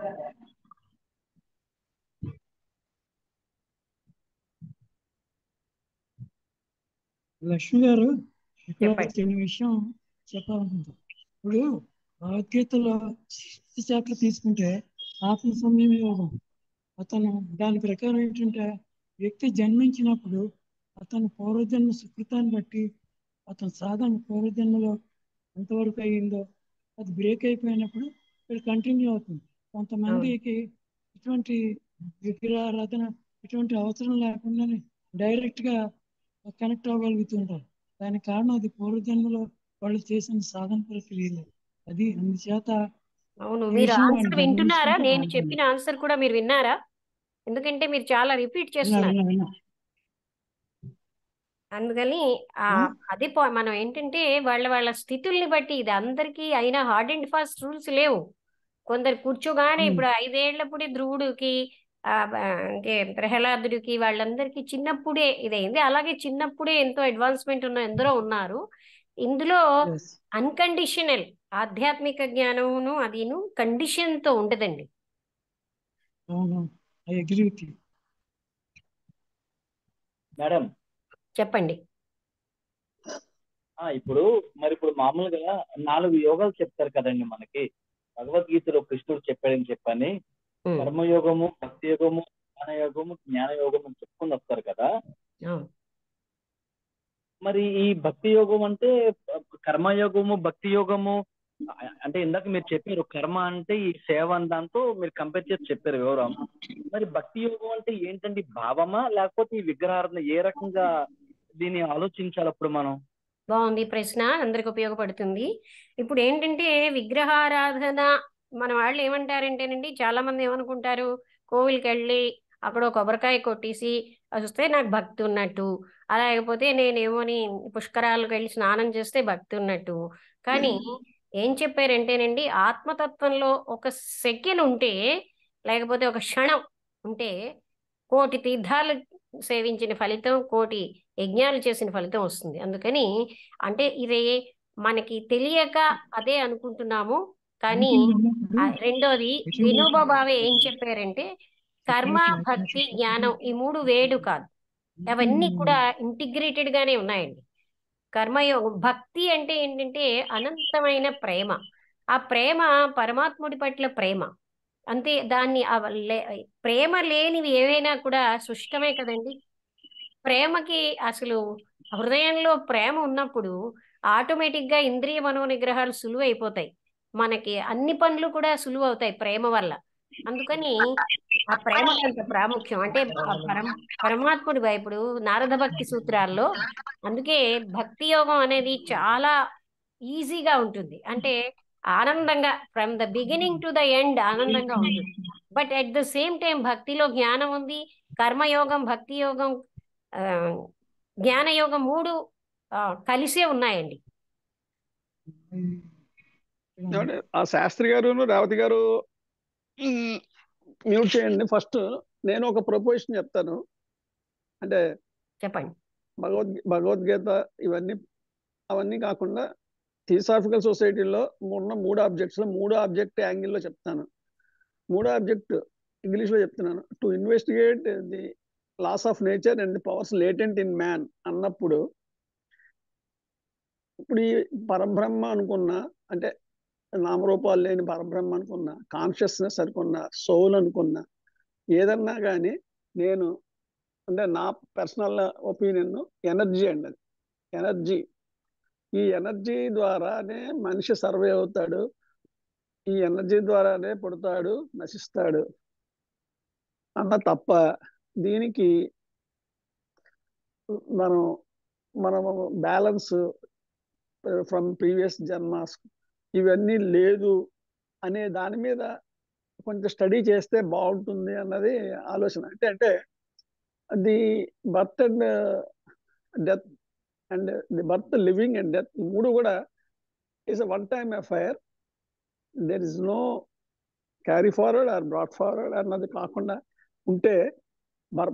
లక్ష్మి గారు ఇక్కడ చిన్న విషయం చెప్పాలనుకుంటాం. ఇప్పుడు భగవద్గీతలో శాఖలు తీసుకుంటే ఆత్మ సంయమ యోగం, అతను దాని ప్రకారం ఏంటంటే వ్యక్తి జన్మించినప్పుడు అతను పూర్వజన్మ సుకృతాన్ని బట్టి అతని సాధన పూర్వజన్మలో ఎంతవరకు అయ్యిందో అది బ్రేక్ అయిపోయినప్పుడు ఇక్కడ కంటిన్యూ అవుతుంది. కొంతమందికి ఇటువంటి విగ్రహారాధన ఇటువంటి అవసరం లేకుండానే డైరెక్ట్గా కనెక్ట్ అవ్వగలుగుతుంటారు. దానికి కారణం అది పూర్వజన్మలో వాళ్ళు చేసిన సాధన ప్రక్రియలు. అది అందుచేత అవును. మీరు ఆన్సర్ వింటున్నారా? నేను చెప్పిన ఆన్సర్ కూడా మీరు విన్నారా? ఎందుకంటే మీరు చాలా రిపీట్ చేస్తున్నారు. అందుకని అదే మనం ఏంటంటే వాళ్ళ వాళ్ళ స్థితుల్ని బట్టి, ఇది అందరికీ అయినా హార్డ్ అండ్ ఫాస్ట్ రూల్స్ లేవు. కొందరు కూర్చోగానే ఇప్పుడు 5 ఏళ్లప్పుడే ధ్రువుడికి అంటే ప్రహ్లాదుడికి వాళ్ళందరికీ చిన్నప్పుడే ఇదైంది. అలాగే చిన్నప్పుడే ఎంతో అడ్వాన్స్మెంట్ ఉన్న ఎందరో ఉన్నారు. ఇందులో ఎస్ అన్కండిషనల్ ఆధ్యాత్మిక జ్ఞానమును అదిను కండిషన్ తో ఉండదండి. అవును, I agree with you. Madam చెప్పండి. ఇప్పుడు మామూలుగా 4 యోగాలు చెప్తారు కదండి మనకి. భగవద్గీతలో కృష్ణుడు చెప్పాడని చెప్పని ఉమ్, కర్మయోగము, భక్తి యోగము, జ్ఞానయోగము, జ్ఞానయోగము అని చెప్పుకుని వస్తారు కదా. అవును. మరి ఈ భక్తి యోగం అంటే కర్మయోగము, భక్తి యోగము అంటే ఇందాక మీరు చెప్పారు కర్మ అంటే ఈ సేవ అని దాంతో మీరు కంపేర్ చేసి చెప్పారు వివరం. మరి భక్తి యోగం అంటే ఏంటండి? భావమా లేకపోతే ఈ విగ్రహారాధన ఏ రకంగా దీన్ని ఆలోచించాలి అప్పుడు మనం? బాగుంది ప్రశ్న, అందరికి ఉపయోగపడుతుంది. ఇప్పుడు ఏంటంటే విగ్రహారాధన మన వాళ్ళు ఏమంటారంటేనండి, చాలా మంది ఏమనుకుంటారు, కోవిల్కి వెళ్ళి అక్కడ ఒక కొబ్బరికాయ కొట్టేసి అది వస్తే నాకు భక్తి ఉన్నట్టు, అలా లేకపోతే నేనేమోని పుష్కరాలకు వెళ్ళి స్నానం చేస్తే భక్తి ఉన్నట్టు. కానీ ఏం చెప్పారంటేనండి, ఆత్మతత్వంలో ఒక సెకండ్ ఉంటే, లేకపోతే ఒక క్షణం ఉంటే కోటి తీర్థాలు సేవించిన ఫలితం, కోటి యజ్ఞాలు చేసిన ఫలితం వస్తుంది. అందుకని అంటే ఇది మనకి తెలియక అదే అనుకుంటున్నాము. కానీ రెండోది వినోబా భావే ఏం చెప్పారంటే, కర్మ, భక్తి, జ్ఞానం ఈ 3 వేడు కాదు, అవన్నీ కూడా ఇంటిగ్రేటెడ్ గానే ఉన్నాయండి. కర్మయోగం, భక్తి అంటే ఏంటంటే అనంతమైన ప్రేమ. ఆ ప్రేమ పరమాత్ముడి పట్ల ప్రేమ. అంతే, దాన్ని ప్రేమ లేనివి ఏవైనా కూడా శుష్కమే కదండి. ప్రేమకి అసలు హృదయంలో ప్రేమ ఉన్నప్పుడు ఆటోమేటిక్ గా ఇంద్రియ మనోనిగ్రహాలు సులువు అయిపోతాయి. మనకి అన్ని పనులు కూడా సులువు అవుతాయి ప్రేమ వల్ల. అందుకని ఆ ప్రేమకి అంత ప్రాముఖ్యం. అంటే పరమాత్ముడి ఇప్పుడు నారద భక్తి సూత్రాల్లో అందుకే భక్తి యోగం అనేది చాలా ఈజీగా ఉంటుంది. అంటే ఆనందంగా from the beginning to the end ఆనందంగా ఉంటుంది. But at the same time భక్తిలో జ్ఞానం ఉంది. కర్మయోగం, భక్తి యోగం, ఆ, జ్ఞానయోగం 3 కలిసే ఉన్నాయండి. ఏమండి, ఆ శాస్త్రి గారును రేవతి గారు మ్యూట్ చేయండి. ఫస్ట్ నేను ఒక ప్రపోజిషన్ చెప్తాను. అంటే చెప్పండి. భగవద్గీత అవన్నీ కాకుండా థియోసాఫికల్ సొసైటీలో ఉన్న 3 ఆబ్జెక్ట్స్ 3 ఆబ్జెక్ట్ యాంగిల్లో చెప్తాను. 3 ఆబ్జెక్ట్ ఇంగ్లీష్లో చెప్తున్నాను. To investigate the laws of nature and the powers latent in man అన్నప్పుడు, ఇప్పుడు ఈ పరబ్రహ్మ అనుకున్న, అంటే నామరూపాలు లేని పరబ్రహ్మ అనుకున్న, కాన్షియస్నెస్ అనుకున్న, సోల్ అనుకున్న, ఏదన్నా కానీ నేను, అంటే నా పర్సనల్ ఒపీనియన్, ఎనర్జీ అండి. అది ఎనర్జీ. ఈ ఎనర్జీ ద్వారానే మనిషి సర్వే అవుతాడు. ఈ ఎనర్జీ ద్వారానే పుడతాడు, నశిస్తాడు అన్న తప్ప దీనికి మనం బ్యాలెన్స్ ఫ్రమ్ ప్రీవియస్ జన్మాస్ ఇవన్నీ లేదు అనే దాని మీద కొంచెం స్టడీ చేస్తే బాగుంటుంది అన్నది ఆలోచన. అంటే the birth and death and the birth, living and death, ఈ 3 కూడా is one time affair. There is no carry forward or brought forward అన్నది కాకుండా ఉంటే,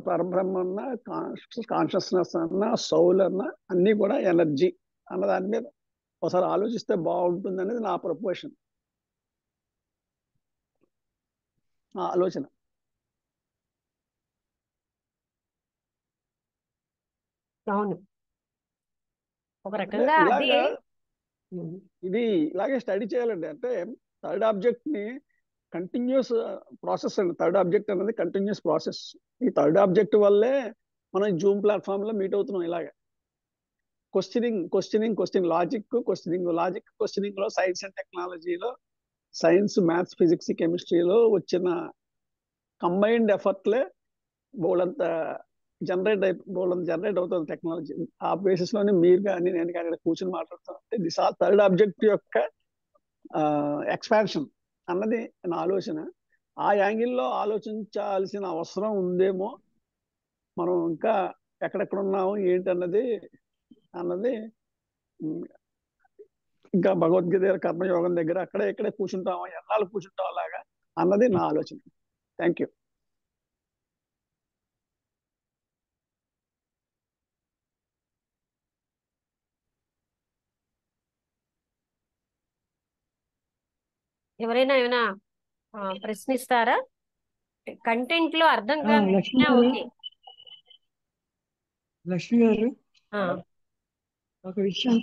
పరబ్రహ్మ అన్న, కాన్షియస్నెస్ అన్న, సౌల్ అన్న అన్నీ కూడా ఎనర్జీ అన్న దాని మీద ఒకసారి ఆలోచిస్తే బాగుంటుంది అనేది నా ప్రపోజన్, నా ఆలోచన. అవును, ఒక అంటే రకంగా అదే. ఇలాగా ఇలాగే స్టడీ చేయాలండి. అంటే థర్డ్ ఆబ్జెక్ట్ ని కంటిన్యూస్ ప్రాసెస్ అండి. థర్డ్ ఆబ్జెక్ట్ అనేది కంటిన్యూస్ ప్రాసెస్. ఈ థర్డ్ ఆబ్జెక్ట్ వల్లే మనం జూమ్ ప్లాట్ఫామ్ లో మీట్ అవుతున్నాం. ఇలాగే క్వశ్చనింగ్ లాజిక్, క్వశ్చనింగ్ లో సైన్స్ అండ్ టెక్నాలజీలో, సైన్స్, మ్యాథ్స్, ఫిజిక్స్, కెమిస్ట్రీలో వచ్చిన కంబైన్డ్ ఎఫర్ట్లే బోల్డంత జనరేట్ అవుతుంది టెక్నాలజీ. ఆ బేసిస్ లోనే మీరు కానీ నేను కానీ ఇక్కడ కూర్చొని మాట్లాడుతాను. దిస్ ఆర్ థర్డ్ ఆబ్జెక్ట్ యొక్క ఎక్స్పాన్షన్ అన్నది నా ఆలోచన. ఆ యాంగిల్లో ఆలోచించాల్సిన అవసరం ఉందేమో, మనం ఇంకా ఎక్కడెక్కడ ఉన్నాము ఏంటన్నది ఇంకా భగవద్గీత కర్మయోగం దగ్గర అక్కడే ఇక్కడే కూర్చుంటామా, ఎన్నాళ్ళు కూర్చుంటాం అలాగా అన్నది నా ఆలోచన. Thank you. ఎవరైనా ఏమైనా ప్రశ్నిస్తారా? కంటెంట్ లో అర్థం లక్ష్మి కాకపోయినా గారు ఓకే. లక్ష్మి గారు ఆ, ఒక విషయం,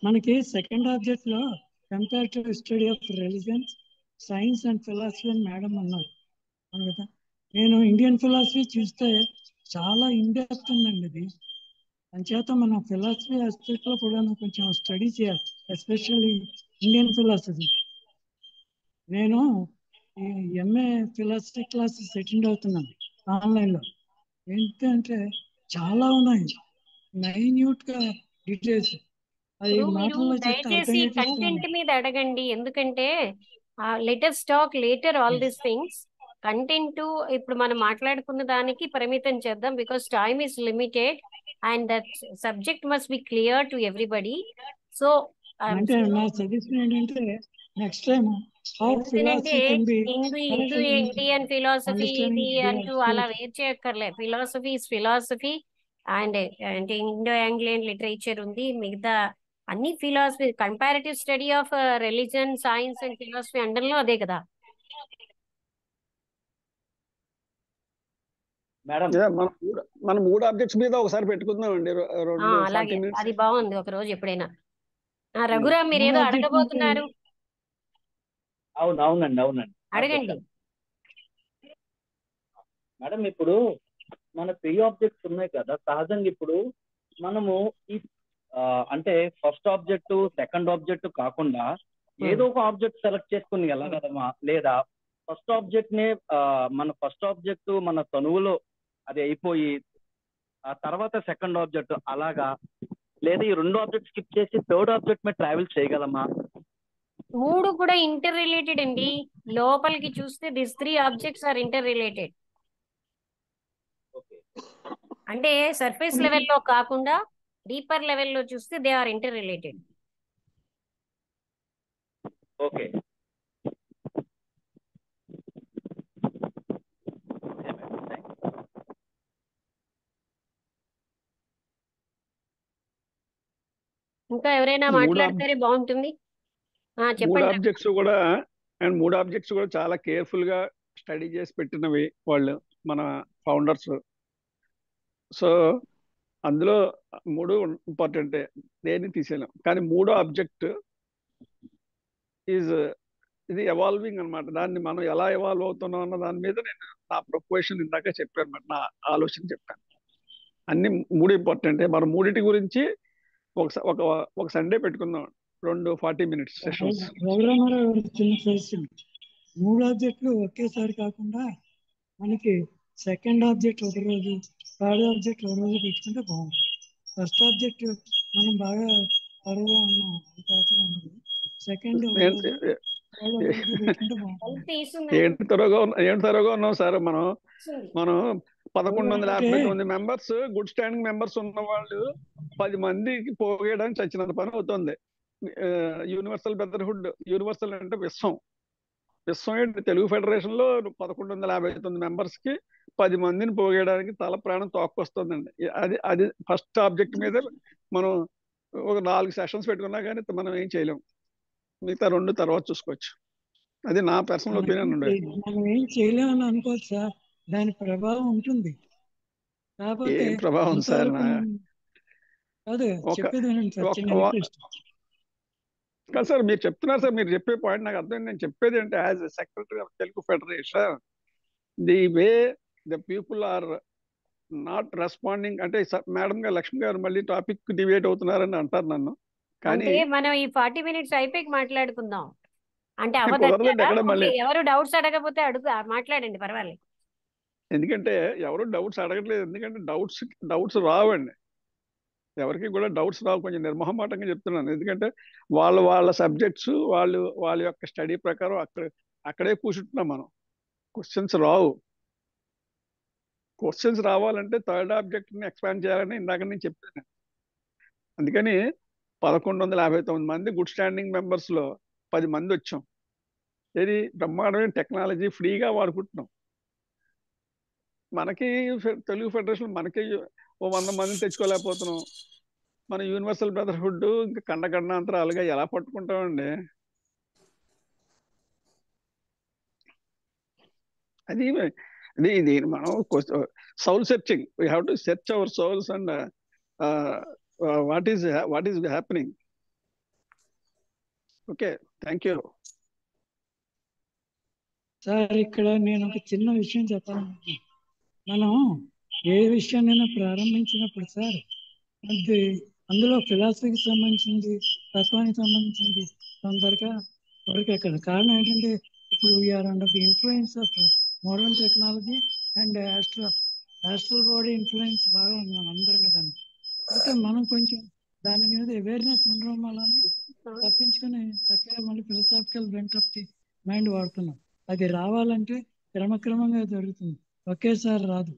మనకి సెకండ్ ఆబ్జెక్ట్ లో comparative study of religion, science and philosophy అని మేడం అన్నారు అవును కదా. నేను ఇండియన్ ఫిలాసఫీ చూస్తే చాలా ఇండెప్త్ ఉందండి ఇది. అంచేత మనం ఫిలాసఫీ ఆస్పెక్ట్ లో కూడా కొంచెం స్టడీ చేయాలి, ఎస్పెషల్లీ ఇండియన్ ఫిలాసఫీ. నేను ఈ ఎంఏ ఫిలాసఫీ క్లాసెస్ అటెండ్ అవుతున్నాను ఆన్లైన్లో. ఏంటంటే చాలా ఉన్నాయి, మైన్యూట్ గా డీటెయిల్స్. అది ఇప్పుడు మీరు మాటల్లో చెప్తే దయచేసి అర్థమయ్యేటట్టు కంటెంట్ ఉంది. మీద అడగండి, ఎందుకంటే latest talk later all these things. Content ఇప్పుడు మనం మాట్లాడుకున్న దానికి పరిమితం చేద్దాం, because time is limited and that subject must be clear to everybody. So అంటే నా సజెషన్ ఏంటంటే నెక్స్ట్ టైం హౌ ఎందుకంటే philosophy can be Hindu Hindu correct in Indian philosophy ఇది అంటూ అలా అండర్స్టాండింగ్. వేరు చేయక్కర్లే. ఫిలాసఫీ ఇస్ ఫిలాసఫీ అండ్ అంటే ఇండో ఆంగ్లియన్ లిటరేచర్ ఉంది, మిగతా అన్ని philosophy. Comparative study of religion, science and philosophy అండర్లో అదే కదా. మేడం మన 3 ఆబ్జెక్ట్స్ మీద ఒకసారి పెట్టుకుందాం అండి, 2 అలాగే 40 మినిట్స్. అది బాగుంది, ఒక రోజు ఎప్పుడైనా. రఘురామ్ మీరు ఏదో అడగబోతున్నారు, అవునండి అడగండి. మేడం ఇప్పుడు మన 3 ఆబ్జెక్ట్స్ ఉన్నాయి కదా, సహజంగా ఇప్పుడు మనము ఈ అంటే ఫస్ట్ ఆబ్జెక్ట్ సెకండ్ ఆబ్జెక్ట్ కాకుండా ఏదో ఒక ఆబ్జెక్ట్ సెలెక్ట్ చేసుకుని వెళ్ళగలమా, లేదా ఫస్ట్ ఆబ్జెక్ట్ నే మన ఫస్ట్ ఆబ్జెక్ట్ మన తనువులో అది అయిపోయి ఆ తర్వాత సెకండ్ ఆబ్జెక్ట్ అలాగా, లేదా ఈ 2 ఆబ్జెక్ట్ స్కిప్ చేసి థర్డ్ ఆబ్జెక్ట్ మీద ట్రావెల్ చేయగలమా? 3 కూడా ఇంటర్ రిలేటెడ్ అండి. లోపలికి చూస్తే this 3 objects are inter related. Okay అంటే సర్ఫేస్ లెవెల్లో కాకుండా డీపర్ లెవెల్లో చూస్తే they are inter related. Okay ఇంకా ఎవరైనా మాట్లాడితే బాగుంటుంది. 3 చెప్పండి. ఆబ్జెక్ట్స్ కూడా అండ్ 3 ఆబ్జెక్ట్స్ కూడా చాలా కేర్ఫుల్ గా స్టడీ చేసి పెట్టినవి వాళ్ళు, మన ఫౌండర్స్. సో అందులో 3 ఇంపార్టెంటే, దేన్ని తీసేయలేం. కానీ 3వ ఆబ్జెక్ట్ ఇది ఎవాల్వింగ్ అన్నమాట. దాన్ని మనం ఎలా ఎవాల్వ్ అవుతున్నాం అన్న దాని మీద నేను నా ప్రొపోజిషన్ ఇందాక చెప్పాను, నా ఆలోచన చెప్పాను. అన్ని 3 ఇంపార్టెంటే. మనం 3 గురించి ఒక సండే పెట్టుకుందాం, 2 40 మినిట్స్ సెషన్స్. రఘురామారావు గారు చిన్న క్వశ్చన్, 3 ఆబ్జెక్టులు ఒకేసారి కాకుండా మనకి సెకండ్ ఆబ్జెక్ట్ ఒక రోజు, థర్డ్ ఆబ్జెక్ట్ ఒక రోజు పెట్టుకుంటే బాగుంటుంది. ఫస్ట్ ఆబ్జెక్ట్ మనం బాగా త్వరగా ఉన్నాం, అంత అవసరం ఉండదు. సెకండ్ ఒక రోజు, థర్డ్ ఒక రోజు పెట్టుకుంటే బాగుంటుంది. ఏంటి త్వరగా ఉన్నాం సార్. మనం 1159 మెంబర్స్, గుడ్ స్టాండింగ్ మెంబర్స్ ఉన్న వాళ్ళు 10 మందికి పోగేయడానికి చచ్చినంత పని అవుతుంది. యూనివర్సల్ బ్రదర్హుడ్, యూనివర్సల్ అంటే విశ్వం ఏంటి, తెలుగు ఫెడరేషన్ లో 1159 మెంబర్స్ కి 10 మందిని పోగేయడానికి తల ప్రాణం తోక్కొస్తుందండి. అది ఫస్ట్ ఆబ్జెక్ట్ మీద మనం ఒక 4 సెషన్స్ పెట్టుకున్నా కానీ మనం ఏం చేయలేం. మిగతా 2 తర్వాత చూసుకోవచ్చు. అది నా పర్సనల్ ఒపీనియన్ ఉండే. మనం ఏం చేయలేమని అనుకోవచ్చు సార్, దాని ప్రభావం ఉంటుంది. కాకపోతే ఏం ప్రభావం సార్? కాదు చెప్పేది వినండి సార్, చిన్న రిక్వెస్ట్. కాదు సార్, మీరు చెప్తున్నారు సార్, మీరు చెప్పే పాయింట్ నాకు అర్థం. నేను చెప్పేది అంటే as secretary of Telugu federation, the way the people are not responding అంటే మేడం గారు, లక్ష్మి గారు మళ్ళీ టాపిక్ డివేట్ అవుతున్నారని అంటారు నన్ను. కానీ అంటే మనం ఈ 40 మినిట్స్ అయిపోయి మాట్లాడుకుందాం అంటే కుదరదండి ఎక్కడ మళ్ళీ. ఎవరు డౌట్స్ అడగకపోతే మాట్లాడండి, పర్వాలేదు. ఎందుకంటే ఎవరు డౌట్స్ అడగట్లేదు, ఎందుకంటే డౌట్స్ రావండి. ఎవరికి కూడా డౌట్స్ రావు. కొంచెం నిర్మోహమాటంగా చెప్తున్నాను, ఎందుకంటే వాళ్ళ సబ్జెక్ట్స్ వాళ్ళ యొక్క స్టడీ ప్రకారం అక్కడే కూర్చుంటున్నాం మనం. క్వశ్చన్స్ రావు. క్వశ్చన్స్ రావాలంటే థర్డ్ ఆబ్జెక్ట్ ని ఎక్స్పాండ్ చేయాలని ఇందాక నేను చెప్పాను. అందుకని 1159 మంది గుడ్ స్టాండింగ్ మెంబర్స్ లో 10 మంది వచ్చాం. ఇది బ్రహ్మాండమైన టెక్నాలజీ ఫ్రీగా వాడుకుంటున్నాం. మనకి తెలుగు ఫెడరేషన్ మనకి 100 మందిని తెచ్చుకోలేకపోతున్నాం. మన యూనివర్సల్ బ్రదర్హుడ్ ఇంకా ఖండఖండాంతరాలుగా ఎలా పట్టుకుంటామండి? అది ఇది మనం Saul searching, we have to search our souls and what is happening. Okay, thank you sir. ఇక్కడ నేను ఒక చిన్న విషయం చెప్పాలనుకుంటున్నాను. మనం ఏ విషయాన్నైనా ప్రారంభించినప్పుడు సార్, అది అందులో ఫిలాసఫీకి సంబంధించింది, తత్వానికి సంబంధించింది తొందరగా వరకెక్కదు. కారణం ఏంటంటే ఇప్పుడు we are under the influence of modern technology and astral body influence బాగా ఉంది మన అందరి మీద. అయితే మనం కొంచెం దాని మీద అవేర్నెస్ ఉండడం వల్ల తప్పించుకొని చక్కగా మళ్ళీ philosophical bent of the mind వాడుతున్నాం. అది రావాలంటే క్రమక్రమంగా జరుగుతుంది, ఒకేసారి రాదు.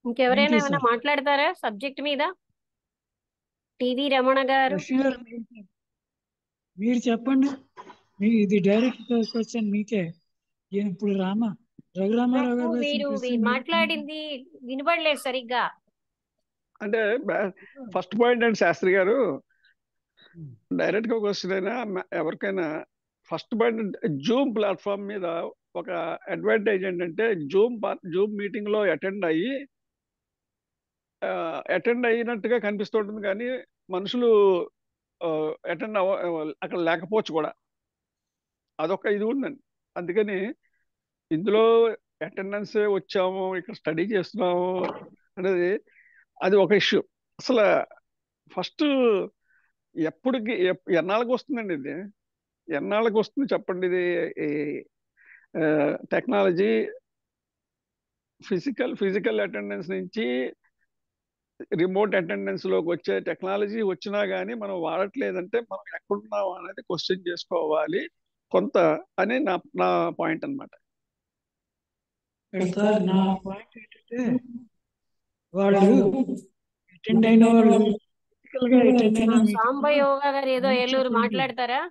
ఇంకెవరైనా ఏమైనా మాట్లాడతారా సబ్జెక్ట్ మీద? టీవీ రమణ గారు, మీరు చెప్పండి. ఇది డైరెక్ట్ క్వశ్చన్ మీకే. ఇప్పుడు రఘురామారావు గారు మీరు మాట్లాడింది వినపడలేదు సరిగ్గా. అంటే ఫస్ట్ పాయింట్ అండి శాస్త్రి గారు, డైరెక్ట్ గా క్వశ్చన్ అయినా ఎవరికైనా ఫస్ట్ పాయింట్, జూమ్ ప్లాట్ఫామ్ మీద ఒక అడ్వాంటేజ్ ఏంటంటే జూమ్ మీటింగ్ లో అటెండ్ అయినట్టుగా కనిపిస్తుంటుంది, కానీ మనుషులు అటెండ్ అక్కడ లేకపోవచ్చు కూడా. అదొక ఇది ఉందండి. అందుకని ఇందులో అటెండెన్స్ వచ్చాము, ఇక్కడ స్టడీ చేస్తున్నాము అనేది అది ఒక ఇష్యూ. అసలు ఫస్ట్ ఎన్నాళ్ళకి వస్తుందండి ఇది? ఎన్నాళ్ళకి వస్తుంది చెప్పండి? ఇది టెక్నాలజీ ఫిజికల్ అటెండెన్స్ నుంచి రిమోట్ అటెండెన్స్ లోకి వచ్చే టెక్నాలజీ వచ్చినా కానీ మనం వాడట్లేదంటే మనం ఎక్కడున్నాం అనేది క్వశ్చన్ చేసుకోవాలి కొంత అని నా పాయింట్ అనమాట. నా పాయింట్ ఏంటంటే వాళ్ళు అటెండ్ అయిన వాళ్ళు సాంబ యోగా గారు ఏదో ఏలూరు మాట్లాడతారా?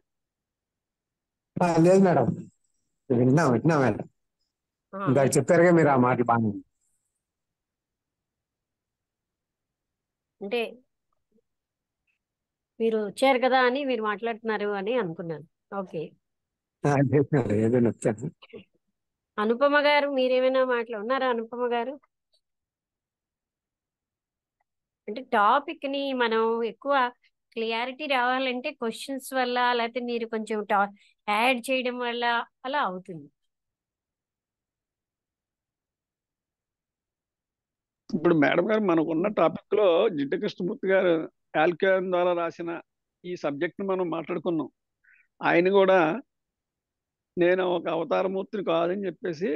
లేదు మేడం, విన్నాం మేడం. ఇంకా చెప్పారుగా మీరు ఆ మాటలు బాగా. అంటే మీరు వచ్చారు కదా అని మీరు మాట్లాడుతున్నారు అని అనుకున్నాను. ఓకే, ఏదైనా వచ్చాను. అనుపమ గారు మీరేమైనా ఉన్నారా? అనుపమ గారు, అంటే టాపిక్ ని మనం ఎక్కువ క్లియారిటీ రావాలంటే క్వశ్చన్స్ వల్ల, లేకపోతే మీరు కొంచెం యాడ్ చేయడం వల్ల అలా అవుతుంది. ఇప్పుడు మేడం గారు మనకున్న టాపిక్ లో జిడ్డు కృష్ణమూర్తి గారు ఆల్కాన్ ద్వారా రాసిన ఈ సబ్జెక్ట్ ని మనం మాట్లాడుకున్నాం. ఆయన కూడా నేను ఒక అవతారమూర్తిని కాదని చెప్పేసి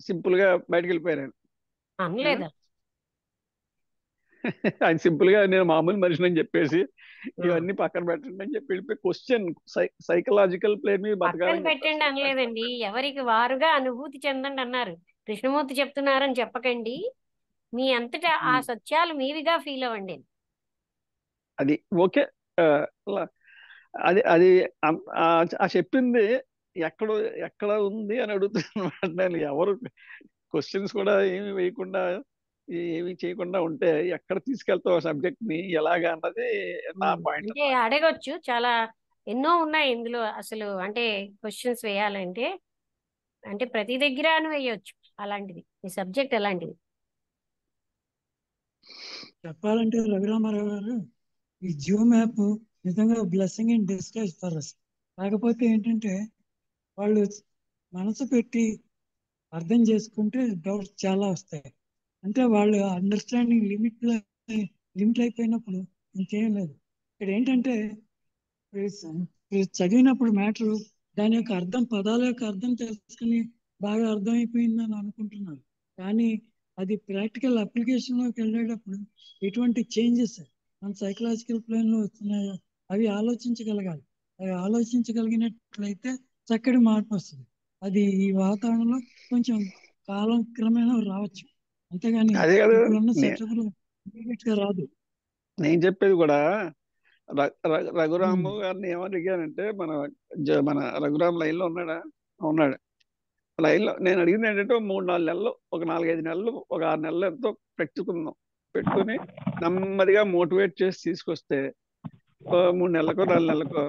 సింపుల్ గా బయటకు వెళ్ళిపోయారు. అనలేదా? ఆయన సింపుల్ గా నేను మామూలు మనిషిని అని చెప్పేసి ఇవన్నీ పక్కన పెట్టండి అని చెప్పి వెళ్ళిపోయి క్వశ్చన్ సైకలాజికల్ ప్లేన్ మీద పక్కన పెట్టండి అనలేదండి, ఎవరికి వారుగా అనుభూతి చెందండి అన్నారు. కృష్ణమూర్తి చెప్తున్నారని చెప్పకండి, మీ అంతటా ఆ సత్యాలు మీవిగా ఫీల్ అవ్వండి. అది ఓకే. అది అది చెప్పింది ఎక్కడ ఉంది అని అడుగుతున్నమాట. నేను ఎవరు క్వశ్చన్స్ కూడా ఏమి వేయకుండా ఏమి చేయకుండా ఉంటే ఎక్కడ తీసుకెళ్తావు సబ్జెక్ట్ ని ఎలాగా అన్నది నా పాయింట్. అంటే అడగొచ్చు, చాలా ఎన్నో ఉన్నాయి ఇందులో. అసలు అంటే క్వశ్చన్స్ వేయాలంటే అంటే ప్రతి దగ్గర వేయొచ్చు. అలాంటిది ఈ సబ్జెక్ట్ అలాంటిది. చెప్పాలంటే రఘురామారావు గారు, ఈ జూమ్ యాప్ నిజంగా blessing in disguise for us. కాకపోతే ఏంటంటే వాళ్ళు మనసు పెట్టి అర్థం చేసుకుంటే డౌట్స్ చాలా వస్తాయి. అంటే వాళ్ళు అండర్స్టాండింగ్ లిమిట్ అయిపోయినప్పుడు ఇంకేం లేదు. ఇక్కడ ఏంటంటే చదివినప్పుడు మ్యాటర్ దాని యొక్క అర్థం, పదాల యొక్క అర్థం తెలుసుకుని బాగా అర్థమైపోయిందని అనుకుంటున్నారు. కానీ అది ప్రాక్టికల్ అప్లికేషన్లోకి వెళ్ళేటప్పుడు ఎటువంటి చేంజెస్ మన సైకలాజికల్ ప్లేన్లో వస్తున్నాయో అవి ఆలోచించగలగాలి. అవి ఆలోచించగలిగినట్లయితే చక్కటి మార్పు వస్తుంది. అది ఈ వాతావరణంలో కొంచెం కాలం క్రమేణా రావచ్చు, అంతేగాని ఇప్పుడున్న సెటప్లో ఇమీడియట్గా రాదు. నేను చెప్పేది కూడా రఘురాము గారిని ఏమని అడిగానంటే, మన రఘురామ్ లైన్ లో ఉన్నాడు. లైన్ లో నేను అడిగింది ఏంటంటే 3-4 నెలలు, ఒక 4-5 నెలలు, ఒక 6 నెలలు ఎంతో పెట్టుకుని నెమ్మదిగా మోటివేట్ చేసి తీసుకొస్తే 3 నెలలకో 4 నెలలకో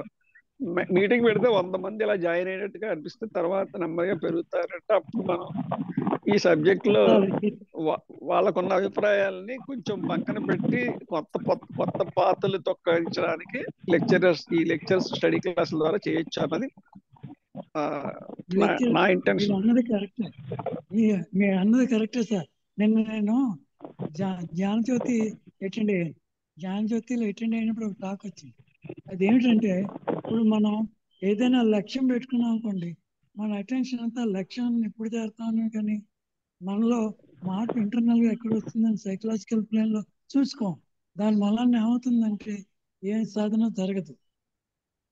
మీటింగ్ పెడితే 100 మంది ఇలా జాయిన్ అయినట్టుగా అనిపిస్తే తర్వాత నెమ్మదిగా పెరుగుతారంటే అప్పుడు మనం ఈ సబ్జెక్ట్ లో వాళ్ళకున్న అభిప్రాయాలని కొంచెం పక్కన పెట్టి కొత్త పాత్రలు తొక్కించడానికి ఈ లెక్చర్స్ స్టడీ క్లాసుల ద్వారా చేయొచ్చు అన్నది నా ఇంటెన్షన్. మీరు అన్నది కరెక్టే, మీరు అన్నది కరెక్టే సార్. నేను జ్ఞానజ్యోతి అటెండ్ అయ్యాను. జ్ఞానజ్యోతిలో అటెండ్ అయినప్పుడు ఒక టాక్ వచ్చింది. అదేమిటంటే ఇప్పుడు మనం ఏదైనా లక్ష్యం పెట్టుకున్నాం అనుకోండి, మన అటెన్షన్ అంతా లక్ష్యాన్ని ఎప్పుడు చేరుతాము, కానీ మనలో మార్పు ఇంటర్నల్ గా ఎక్కడ వస్తుందని సైకలాజికల్ ప్లేన్ లో చూసుకోం. దాని వలన ఏమవుతుందంటే ఏం సాధన జరగదు.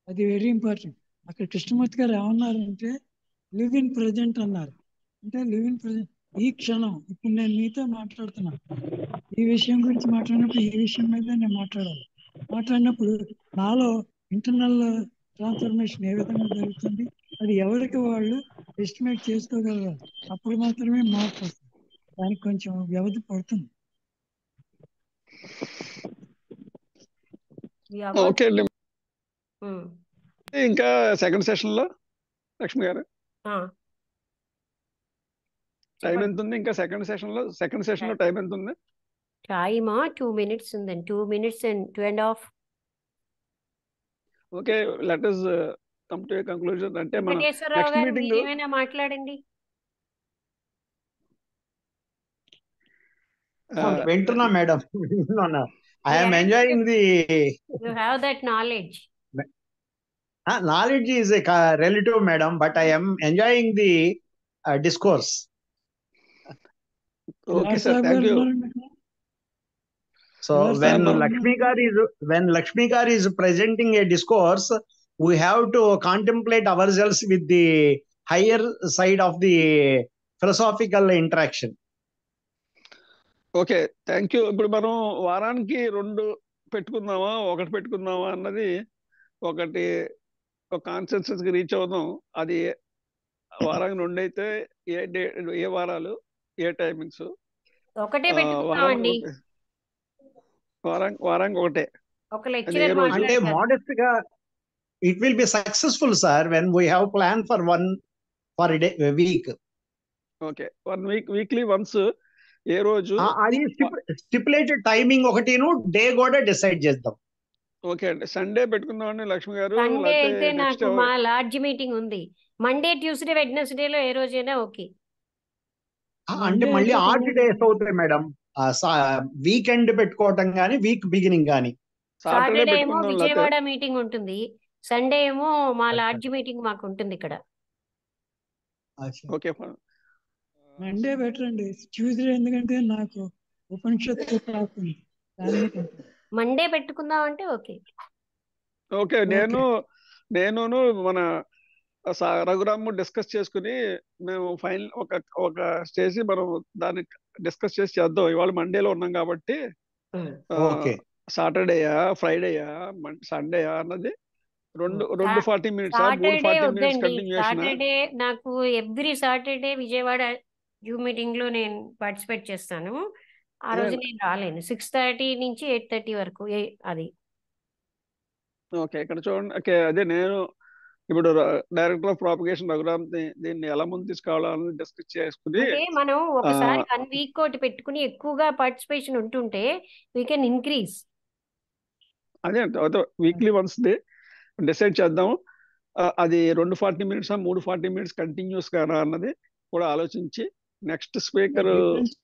అది వెరీ ఇంపార్టెంట్. అక్కడ కృష్ణమూర్తి గారు ఏమన్నారంటే లివ్ ఇన్ ప్రజెంట్ అన్నారు. అంటే లివ్ ఇన్ ప్రజెంట్, ఈ క్షణం. ఇప్పుడు నేను మీతో మాట్లాడుతున్నా, ఈ విషయం గురించి మాట్లాడినప్పుడు ఈ విషయం మీద నేను మాట్లాడినప్పుడు నాలో ఇంటర్నల్ ట్రాన్స్ఫర్మేషన్ ఏ విధంగా జరుగుతుంది, అది ఎవరికి వాళ్ళు ఎస్టిమేట్ చేసుకోగలరు. అప్పుడు మాత్రమే మార్పు వస్తుంది. దానికి కొంచెం వ్యవధి పడుతుంది. ఓకే అండి. ఇంకా సెకండ్ సెషన్ లో లక్ష్మి గారు టైం ఎంత ఉంది? ఇంకా సెకండ్ సెషన్ లో టైం ఎంత ఉంది? టైమా 2 minutes ఉందండి. 2 minutes and 2.5. Okay, let us come to a conclusion. అంటే మనం వెంకటేశ్వరరావు నెక్స్ట్ గారు మీటింగ్ మీరేమైనా మాట్లాడండి. వింటున్నా మేడం, వింటున్నా. I'm enjoying the You have that knowledge. knowledge is a relative madam, but I am enjoying the discourse. Okay sir, thank you. So when Lakshmi Gar is presenting a discourse, we have to contemplate ourselves with the higher side of the philosophical interaction. Okay, thank you. ఇప్పుడు మనం వారానికి 2 పెట్టుకుందామా, 1 పెట్టుకుందామా అన్నది ఒక consensus కి reach అవుదాం. అది వారానికి 2 అయితే ఏ వారాలు, ఏ టైమింగ్స్? ఒకటే పెట్టుకుందామండి. వారానికి ఒకటే. ఒక లెక్చరర్ అంటే మోడెస్ట్ గా it will be successful sir when we have plan for a week. Okay, 1 week weekly once. ఏ రోజు అది స్టిపులేటెడ్ టైమింగ్ ఒకటిను డే కూడా డిసైడ్ చేద్దాం. ఓకే అండి, సండే పెట్టుకుందామండి లక్ష్మి గారు. సండే అయితే నాకు మా లార్జ్ మీటింగ్ ఉంది. మండే, ట్యూస్డే, వెడ్నెస్డే లో ఏ రోజైనా ఓకే. అంటే మళ్ళీ ఆర్ట్ డేస్ అవుతాయి మేడం. వీకెండ్ పెట్టుకోవటం కానీ వీక్ బిగినింగ్ కానీ. సాటర్డే ఏమో విజయవాడ మీటింగ్ ఉంటుంది, సండే ఏమో మా లార్జ్ మీటింగ్ మాకు ఉంటుంది ఇక్కడ. ఓకే, మండే బెటర్ అండి. ట్యూస్డే ఎందుకంటే నాకు ఉపనిషత్తు రాస్తుంది. మండే పెట్టుకుందాం అంటే ఓకే. ఓకే, నేను మన రఘురాము డిస్కస్ చేసుకుని మేము ఫైనల్ ఒక చేసి మనం దాన్ని డిస్కస్ చేసి చేద్దాం. ఇవాళ మండేలో ఉన్నాం కాబట్టి సాటర్డేయా, ఫ్రైడేయా, సండేయా అన్నది 2 40 minutes, 3 40 minutes కంటిన్యూషన్. సాటర్డే నాకు every Saturday Vijayawada Zoom meeting లో నేను పార్టిసిపేట్ చేస్తాను. ఆ రోజు నేను రాలేను. 6:30 నుంచి 8:30 వరకు అది. ఓకే, ఇక్కడ చూడండి. ఓకే, అదే నేను ఇప్పుడు డైరెక్టర్ ఆఫ్ ప్రాపగేషన్ రఘురామ్ దీన్ని ఎలా ముందు తీసుకురావాలని డిస్కస్ చేసుకుని, అంటే మనం ఒకసారి 1 week కోటి పెట్టుకుని ఎక్కువగా పార్టిసిపేషన్ ఉంటుంటే వీ కెన్ ఇంక్రీజ్. అదే వీక్లీ వన్స్ డే డిసైడ్ చేద్దాం. అది 2 40 minutes 3 40 minutes కంటిన్యూస్ గా అన్నది కూడా ఆలోచించి నెక్స్ట్ స్పీకర్